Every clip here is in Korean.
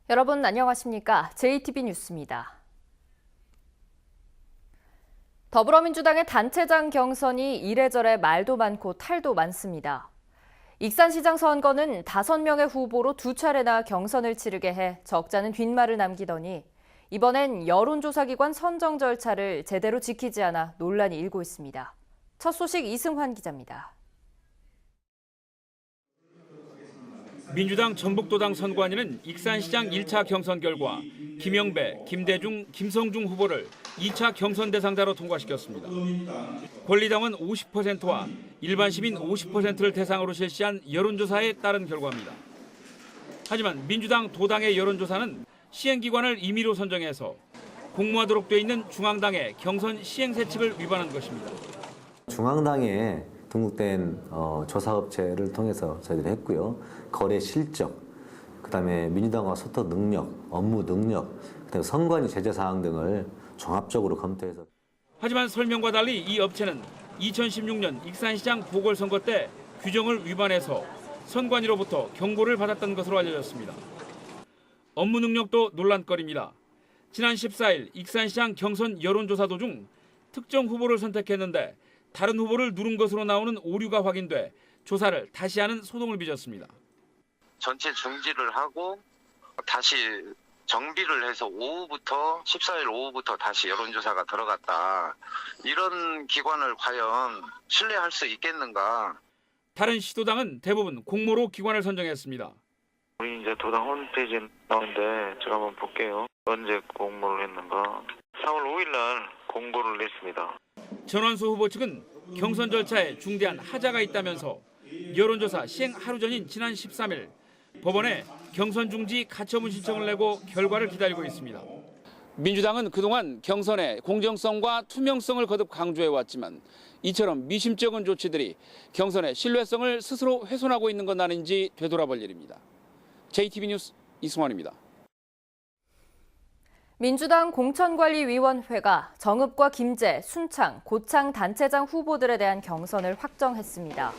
여러분 안녕하십니까? JTB 뉴스입니다. 더불어민주당의 단체장 경선이 이래저래 말도 많고 탈도 많습니다. 익산시장 선거는 5명의 후보로 2차례나 경선을 치르게 해 적잖은 뒷말을 남기더니 이번엔 여론조사기관 선정 절차를 제대로 지키지 않아 논란이 일고 있습니다. 첫 소식 이승환 기자입니다. 민주당 전북도당 선관위는 익산시장 1차 경선 결과 김영배, 김대중, 김성중 후보를 2차 경선 대상자로 통과시켰습니다. 권리당원 50%와 일반 시민 50%를 대상으로 실시한 여론조사에 따른 결과입니다. 하지만 민주당 도당의 여론조사는 시행기관을 임의로 선정해서 공모하도록 돼 있는 중앙당의 경선 시행세칙을 위반한 것입니다. 중앙당에 등록된 조사업체를 통해서 저희들이 했고요. 거래 실적, 그다음에 민주당과 소통 능력, 업무 능력, 그다음에 선관위 제재 사항 등을 종합적으로 검토해서. 하지만 설명과 달리 이 업체는 2016년 익산시장 보궐선거 때 규정을 위반해서 선관위로부터 경고를 받았던 것으로 알려졌습니다. 업무 능력도 논란거리입니다. 지난 14일 익산시장 경선 여론조사 도중 특정 후보를 선택했는데 다른 후보를 누른 것으로 나오는 오류가 확인돼 조사를 다시 하는 소동을 빚었습니다. 전체 중지를 하고 다시 정비를 해서 14일 오후부터 다시 여론조사가 들어갔다. 이런 기관을 과연 신뢰할 수 있겠는가? 다른 시도당은 대부분 공모로 기관을 선정했습니다. 우리 이제 도당 홈페이지에 나오는데 제가 한번 볼게요. 언제 공모를 했는가? 4월 5일 날 공고를 냈습니다. 전원수 후보 측은 경선 절차에 중대한 하자가 있다면서 여론조사 시행 하루 전인 지난 13일 법원에 경선 중지 가처분 신청을 내고 결과를 기다리고 있습니다. 민주당은 그동안 경선의 공정성과 투명성을 거듭 강조해왔지만 이처럼 미심쩍은 조치들이 경선의 신뢰성을 스스로 훼손하고 있는 건 아닌지 되돌아볼 일입니다. JTB 뉴스 이승환입니다. 민주당 공천관리위원회가 정읍과 김제, 순창, 고창 단체장 후보들에 대한 경선을 확정했습니다.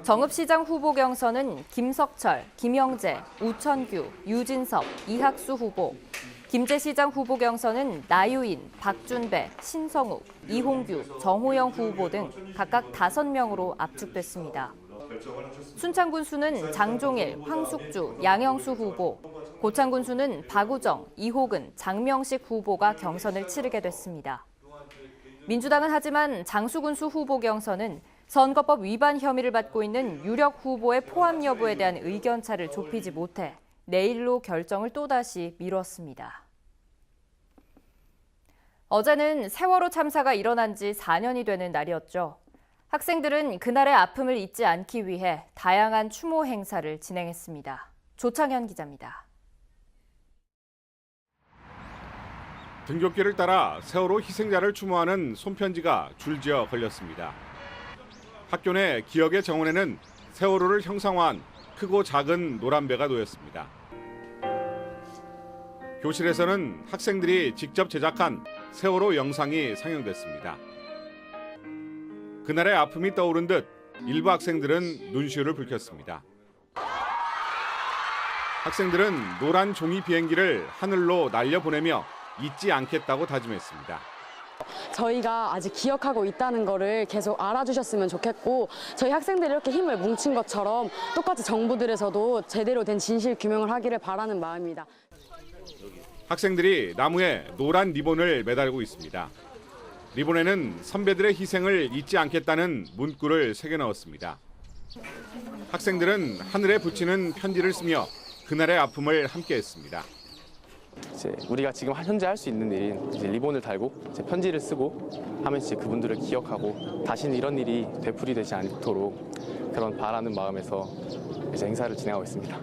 정읍시장 후보 경선은 김석철, 김영재, 우천규, 유진섭, 이학수 후보, 김제시장 후보 경선은 나유인, 박준배, 신성욱, 이홍규, 정호영 후보 등 각각 5명으로 압축됐습니다. 순창군수는 장종일, 황숙주, 양영수 후보, 고창군수는 박우정, 이호근, 장명식 후보가 경선을 치르게 됐습니다. 민주당은 하지만 장수군수 후보 경선은 선거법 위반 혐의를 받고 있는 유력 후보의 포함 여부에 대한 의견차를 좁히지 못해 내일로 결정을 또다시 미뤘습니다. 어제는 세월호 참사가 일어난 지 4년이 되는 날이었죠. 학생들은 그날의 아픔을 잊지 않기 위해 다양한 추모 행사를 진행했습니다. 조창현 기자입니다. 등굣길을 따라 세월호 희생자를 추모하는 손편지가 줄지어 걸렸습니다. 학교 내 기억의 정원에는 세월호를 형상화한 크고 작은 노란배가 놓였습니다. 교실에서는 학생들이 직접 제작한 세월호 영상이 상영됐습니다. 그날의 아픔이 떠오른 듯 일부 학생들은 눈시울을 붉혔습니다. 학생들은 노란 종이 비행기를 하늘로 날려보내며 잊지 않겠다고 다짐했습니다. 저희가 아직 기억하고 있다는 거를 계속 알아주셨으면 좋겠고 저희 학생들이 이렇게 힘을 뭉친 것처럼 똑같이 정부들에서도 제대로 된 진실 규명을 하기를 바라는 마음입니다. 학생들이 나무에 노란 리본을 매달고 있습니다. 리본에는 선배들의 희생을 잊지 않겠다는 문구를 새겨 넣었습니다. 학생들은 하늘에 붙이는 편지를 쓰며 그날의 아픔을 함께했습니다. 이제 우리가 지금 현재 할 수 있는 일인 이제 리본을 달고 이제 편지를 쓰고 하면서 그분들을 기억하고 다시는 이런 일이 되풀이되지 않도록 그런 바라는 마음에서 이제 행사를 진행하고 있습니다.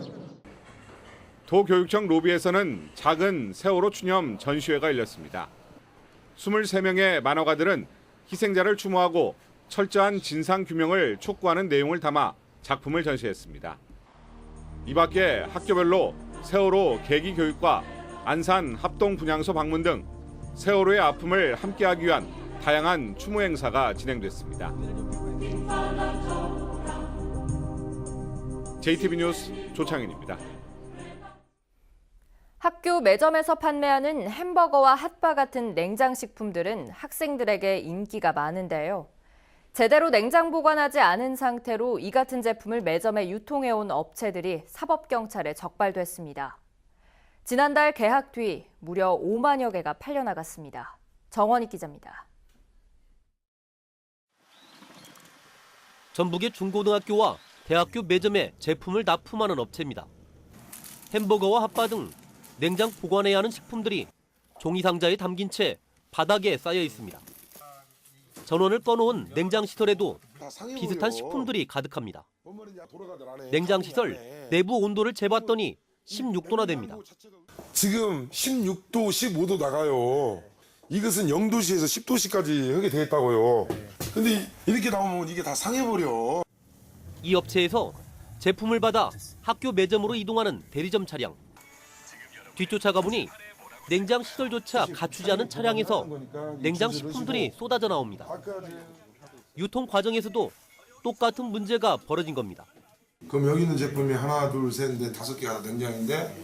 도교육청 로비에서는 작은 세월호 추념 전시회가 열렸습니다. 23명의 만화가들은 희생자를 추모하고 철저한 진상 규명을 촉구하는 내용을 담아 작품을 전시했습니다. 이 밖에 학교별로 세월호 계기 교육과 안산 합동 분향소 방문 등 세월호의 아픔을 함께하기 위한 다양한 추모 행사가 진행됐습니다. JTB 뉴스 조창현입니다. 학교 매점에서 판매하는 햄버거와 핫바 같은 냉장식품들은 학생들에게 인기가 많은데요. 제대로 냉장 보관하지 않은 상태로 이 같은 제품을 매점에 유통해온 업체들이 사법경찰에 적발됐습니다. 지난달 개학 뒤 무려 5만여 개가 팔려나갔습니다. 정원익 기자입니다. 전북의 중고등학교와 대학교 매점에 제품을 납품하는 업체입니다. 햄버거와 핫바 등 냉장 보관해야 하는 식품들이 종이 상자에 담긴 채 바닥에 쌓여 있습니다. 전원을 꺼놓은 냉장 시설에도 비슷한 식품들이 가득합니다. 냉장 시설 내부 온도를 재봤더니 16도나 됩니다. 지금 16도, 15도 나가요. 이것은 0도씨에서 10도씨까지 하게 되겠다고요. 근데 이렇게 나오면 이게 다 상해버려. 이 업체에서 제품을 받아 학교 매점으로 이동하는 대리점 차량. 뒤쫓아가 보니 냉장 시설조차 갖추지 않은 차량에서 냉장 식품들이 쏟아져 나옵니다. 유통 과정에서도 똑같은 문제가 벌어진 겁니다. 그럼 여기 있는 제품이 하나, 둘, 셋, 넷, 5개가 냉장인데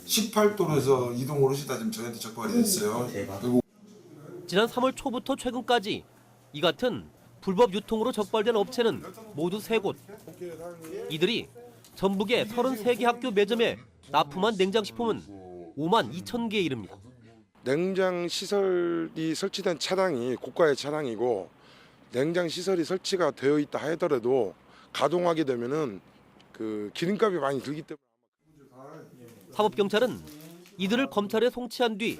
18도에서 이동을 하시다 지금 저희한테 적발이 됐어요. 그리고 지난 3월 초부터 최근까지 이 같은 불법 유통으로 적발된 업체는 모두 3곳. 이들이 전북의 33개 학교 매점에 납품한 냉장식품은 5만 2천 개에 이릅니다. 냉장 시설이 설치된 차량이 고가의 차량이고 냉장 시설이 설치가 되어 있다 하더라도 가동하게 되면은 그 기름값이 많이 들기 때문에 사법경찰은 이들을 검찰에 송치한 뒤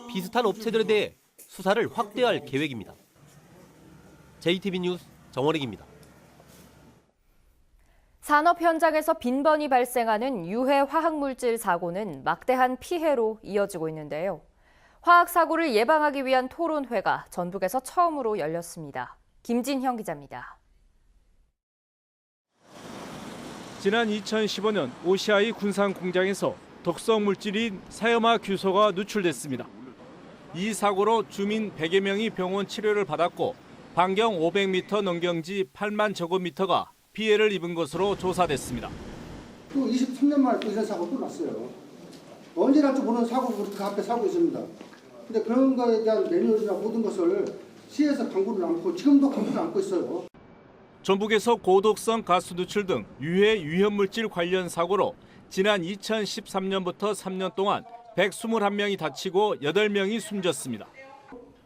비슷한 업체들에 대해 수사를 확대할 계획입니다. JTB 뉴스 정원익입니다. 산업 현장에서 빈번히 발생하는 유해 화학물질 사고는 막대한 피해로 이어지고 있는데요. 화학 사고를 예방하기 위한 토론회가 전북에서 처음으로 열렸습니다. 김진형 기자입니다. 지난 2015년 OCI 군산 공장에서 독성 물질인 사염화 규소가 누출됐습니다. 이 사고로 주민 100여 명이 병원 치료를 받았고 반경 500m 농경지 8만 제곱미터가 피해를 입은 것으로 조사됐습니다. 또 23년 만에 또 이런 사고가 또 났어요. 언제 날지 모르는 사고가 그 앞에 사고 있습니다. 근데 그런 거에 대한 매뉴얼이나 모든 것을 시에서 강구를 안고 지금도 강구를 안고 있어요. 전북에서 고독성 가스 누출 등 유해 위험물질 관련 사고로 지난 2013년부터 3년 동안 121명이 다치고 8명이 숨졌습니다.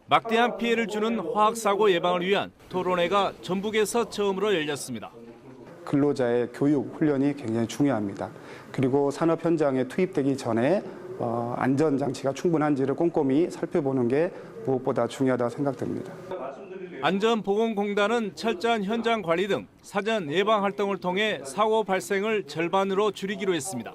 막대한 피해를 주는 화학사고 예방을 위한 토론회가 전북에서 처음으로 열렸습니다. 근로자의 교육, 훈련이 굉장히 중요합니다. 그리고 산업 현장에 투입되기 전에 안전장치가 충분한지를 꼼꼼히 살펴보는 게 무엇보다 중요하다고 생각됩니다. 안전보건공단은 철저한 현장 관리 등 사전 예방 활동을 통해 사고 발생을 절반으로 줄이기로 했습니다.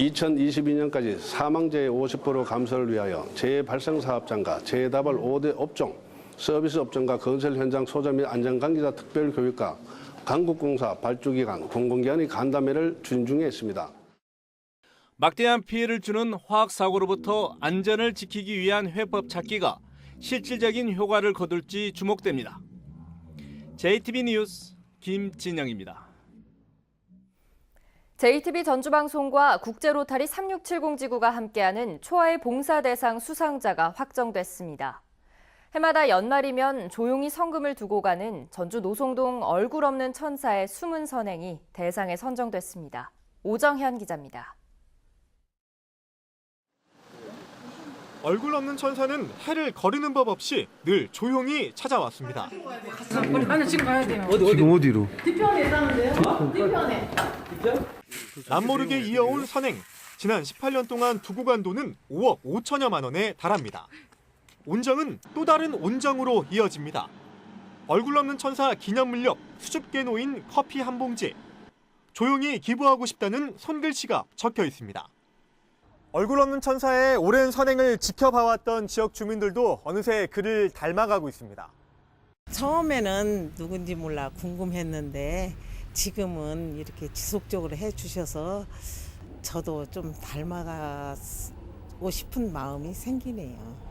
2022년까지 사망자의 50% 감소를 위하여 재발생 사업장과 재다발 5대 업종, 서비스 업종과 건설 현장 소자 및 안전관계자 특별교육과 강국공사, 발주기관, 공공기관의 간담회를 추진 중에 있습니다. 막대한 피해를 주는 화학사고로부터 안전을 지키기 위한 회법 찾기가 실질적인 효과를 거둘지 주목됩니다. JTB 뉴스 김진영입니다. JTB 전주방송과 국제로타리 3670지구가 함께하는 초아의 봉사대상 수상자가 확정됐습니다. 해마다 연말이면 조용히 성금을 두고 가는 전주 노송동 얼굴 없는 천사의 숨은 선행이 대상에 선정됐습니다. 오정현 기자입니다. 얼굴 없는 천사는 해를 거르는 법 없이 늘 조용히 찾아왔습니다. 아니 지금 가야 돼요. 지금 어디로? 뒤편에 있다는데요? 뒤편에. 남모르게 이어온 선행. 지난 18년 동안 두고 간 돈은 5억 5천여만 원에 달합니다. 온정은 또 다른 온정으로 이어집니다. 얼굴 없는 천사 기념물력 수줍게 놓인 커피 한 봉지. 조용히 기부하고 싶다는 손글씨가 적혀 있습니다. 얼굴 없는 천사의 오랜 선행을 지켜봐왔던 지역 주민들도 어느새 그를 닮아가고 있습니다. 처음에는 누군지 몰라 궁금했는데 지금은 이렇게 지속적으로 해주셔서 저도 좀 닮아가고 싶은 마음이 생기네요.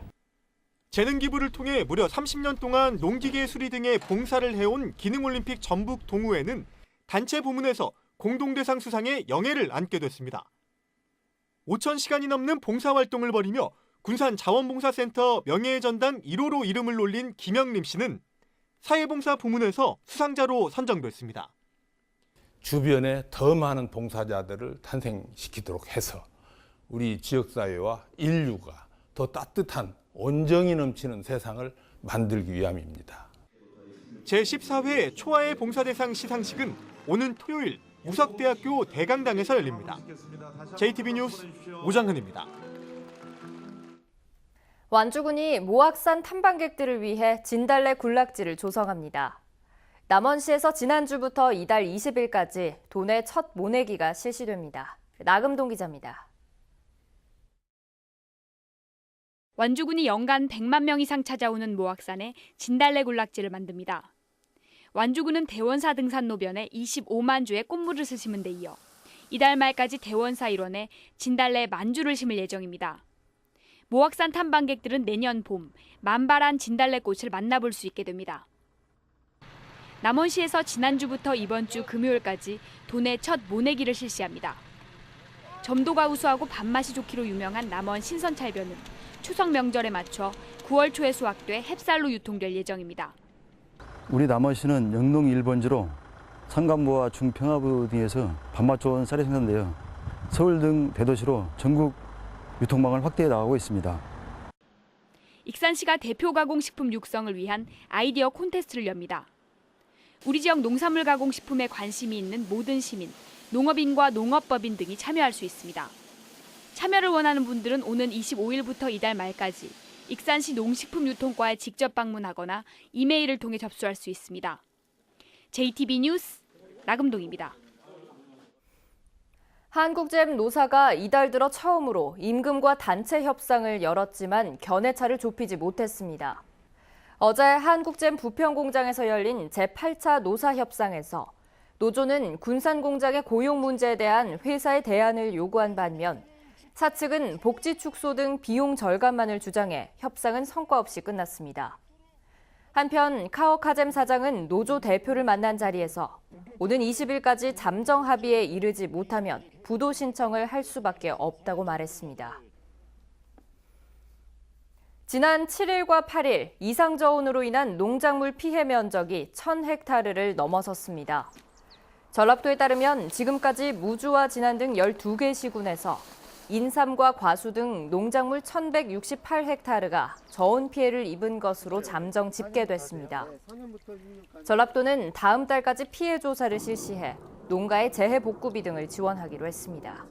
재능 기부를 통해 무려 30년 동안 농기계 수리 등의 봉사를 해온 기능올림픽 전북 동호회는 단체 부문에서 공동대상 수상에 영예를 안게 됐습니다. 5,000시간이 넘는 봉사활동을 벌이며 군산자원봉사센터 명예의 전당 1호로 이름을 올린 김영림 씨는 사회봉사 부문에서 수상자로 선정됐습니다. 주변에 더 많은 봉사자들을 탄생시키도록 해서 우리 지역사회와 인류가 더 따뜻한 온정이 넘치는 세상을 만들기 위함입니다. 제14회 초아의 봉사대상 시상식은 오는 토요일 무석대학교 대강당에서 열립니다. JTB 뉴스 오정근입니다. 완주군이 모악산 탐방객들을 위해 진달래 군락지를 조성합니다. 남원시에서 지난주부터 이달 20일까지 도내 첫 모내기가 실시됩니다. 나금동 기자입니다. 완주군이 연간 100만 명 이상 찾아오는 모악산에 진달래 군락지를 만듭니다. 완주군은 대원사 등산로변에 25만 주의 꽃무릇을 심은 데 이어 이달 말까지 대원사 일원에 진달래 10,000주를 심을 예정입니다. 모악산 탐방객들은 내년 봄 만발한 진달래꽃을 만나볼 수 있게 됩니다. 남원시에서 지난주부터 이번 주 금요일까지 도내 첫 모내기를 실시합니다. 점도가 우수하고 밥맛이 좋기로 유명한 남원 신선찰변은 추석 명절에 맞춰 9월 초에 수확돼 햅쌀로 유통될 예정입니다. 우리 남원시는 영농 1번지로 산간부와 중평화부 등에서 밥맛 좋은 쌀이 생산되어 서울 등 대도시로 전국 유통망을 확대해 나가고 있습니다. 익산시가 대표 가공식품 육성을 위한 아이디어 콘테스트를 엽니다. 우리 지역 농산물 가공식품에 관심이 있는 모든 시민, 농업인과 농업법인 등이 참여할 수 있습니다. 참여를 원하는 분들은 오는 25일부터 이달 말까지 익산시 농식품유통과에 직접 방문하거나 이메일을 통해 접수할 수 있습니다. JTB 뉴스 나금동입니다. 한국잼 노사가 이달 들어 처음으로 임금과 단체 협상을 열었지만 견해차를 좁히지 못했습니다. 어제 한국잼 부평공장에서 열린 제8차 노사협상에서 노조는 군산공장의 고용 문제에 대한 회사의 대안을 요구한 반면 사측은 복지 축소 등 비용 절감만을 주장해 협상은 성과 없이 끝났습니다. 한편 카오카잼 사장은 노조 대표를 만난 자리에서 오는 20일까지 잠정 합의에 이르지 못하면 부도 신청을 할 수밖에 없다고 말했습니다. 지난 7일과 8일 이상저온으로 인한 농작물 피해 면적이 1,000헥타르를 넘어섰습니다. 전라도에 따르면 지금까지 무주와 진안 등 12개 시군에서 인삼과 과수 등 농작물 1,168헥타르가 저온 피해를 입은 것으로 잠정 집계됐습니다. 전라도는 다음 달까지 피해 조사를 실시해 농가의 재해 복구비 등을 지원하기로 했습니다.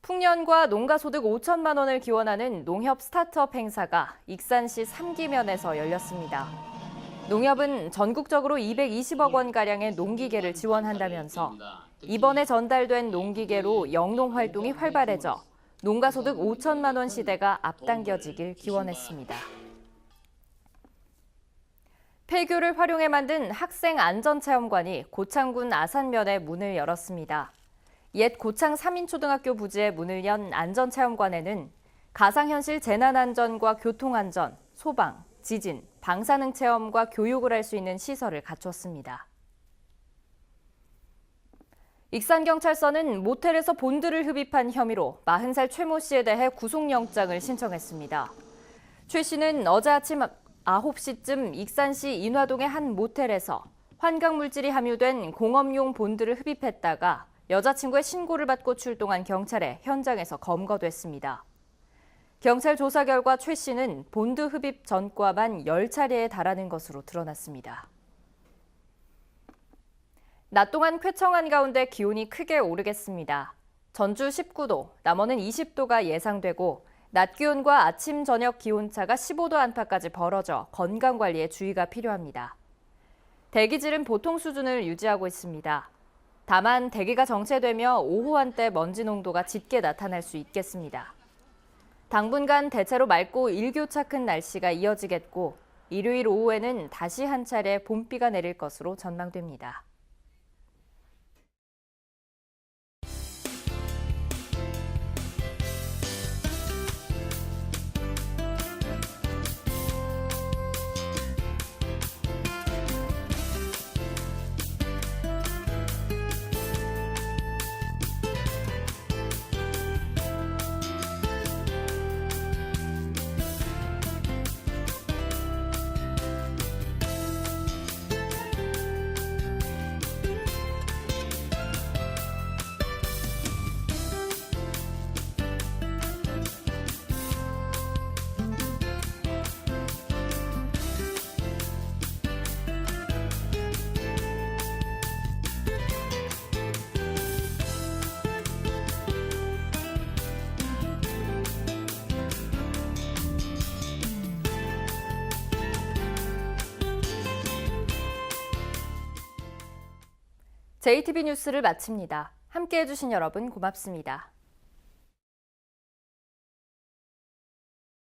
풍년과 농가 소득 5천만 원을 기원하는 농협 스타트업 행사가 익산시 3기면에서 열렸습니다. 농협은 전국적으로 220억 원가량의 농기계를 지원한다면서 이번에 전달된 농기계로 영농 활동이 활발해져 농가 소득 5천만 원 시대가 앞당겨지길 기원했습니다. 폐교를 활용해 만든 학생 안전체험관이 고창군 아산면에 문을 열었습니다. 옛 고창 3인초등학교 부지에 문을 연 안전체험관에는 가상현실 재난안전과 교통안전, 소방, 지진, 방사능 체험과 교육을 할 수 있는 시설을 갖췄습니다. 익산경찰서는 모텔에서 본드를 흡입한 혐의로 40살 최 모 씨에 대해 구속영장을 신청했습니다. 최 씨는 어제 아침 9시쯤 익산시 인화동의 한 모텔에서 환각물질이 함유된 공업용 본드를 흡입했다가 여자친구의 신고를 받고 출동한 경찰에 현장에서 검거됐습니다. 경찰 조사 결과 최 씨는 본드 흡입 전과만 10차례에 달하는 것으로 드러났습니다. 낮 동안 쾌청한 가운데 기온이 크게 오르겠습니다. 전주 19도, 남원은 20도가 예상되고 낮 기온과 아침 저녁 기온차가 15도 안팎까지 벌어져 건강관리에 주의가 필요합니다. 대기질은 보통 수준을 유지하고 있습니다. 다만 대기가 정체되며 오후 한때 먼지 농도가 짙게 나타날 수 있겠습니다. 당분간 대체로 맑고 일교차 큰 날씨가 이어지겠고 일요일 오후에는 다시 한 차례 봄비가 내릴 것으로 전망됩니다. JTB 뉴스를 마칩니다. 함께해 주신 여러분 고맙습니다.